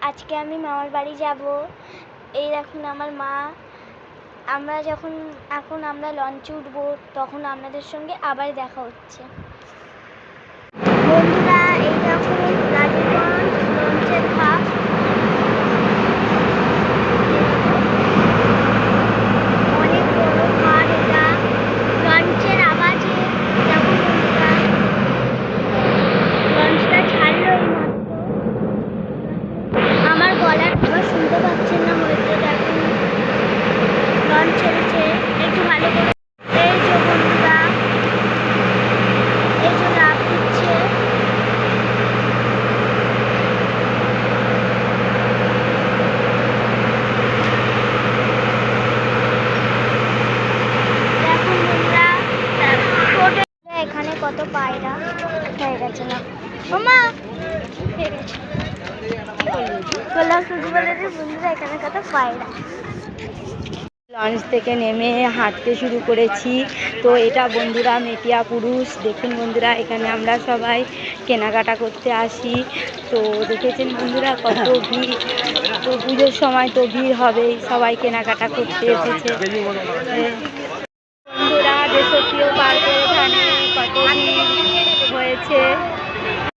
আজকে আমি মামার বাড়ি যাব। এই দেখুন আমার মা। আমরা এখন আমরা লঞ্চে উঠবো, তখন আপনাদের সঙ্গে আবার দেখা হচ্ছে। বন্ধুরা এই দেখুন রাজীবগঞ্জ লঞ্চের ঘাট। অনেক বড় ঘাট এটা। লঞ্চের আওয়াজে দেখুন বন্ধুরা, লঞ্চটা ছাড়লো এই মাত্র। আমার গলার আওয়াজ শুনতে পাচ্ছেন না হয়তো। দেখুন লঞ্চ ছেড়েছে, একটু ভালো করে। এই যে বন্ধুরা, এই যে লাফ দিচ্ছে। দেখুন বন্ধুরা, এখানে কত পায়রা হয়ে গেছে না মামা, হয়ে গেছে বন্ধুরা, এখানে কত পায়রা। লঞ্চ থেকে নেমে হাঁটতে শুরু করেছি। তো এটা বন্ধুরা মেটিয়া পুরুষ। দেখুন বন্ধুরা, এখানে আমরা সবাই কেনাকাটা করতে আসি। তো দেখেছেন বন্ধুরা কত ভিড়। তো পুজোর সময় তো ভিড় হবেই, সবাই কেনাকাটা করতে এসেছে। বন্ধুরা দেশপ্রিয় পার্কের এখানে কত ভিড় হয়েছে।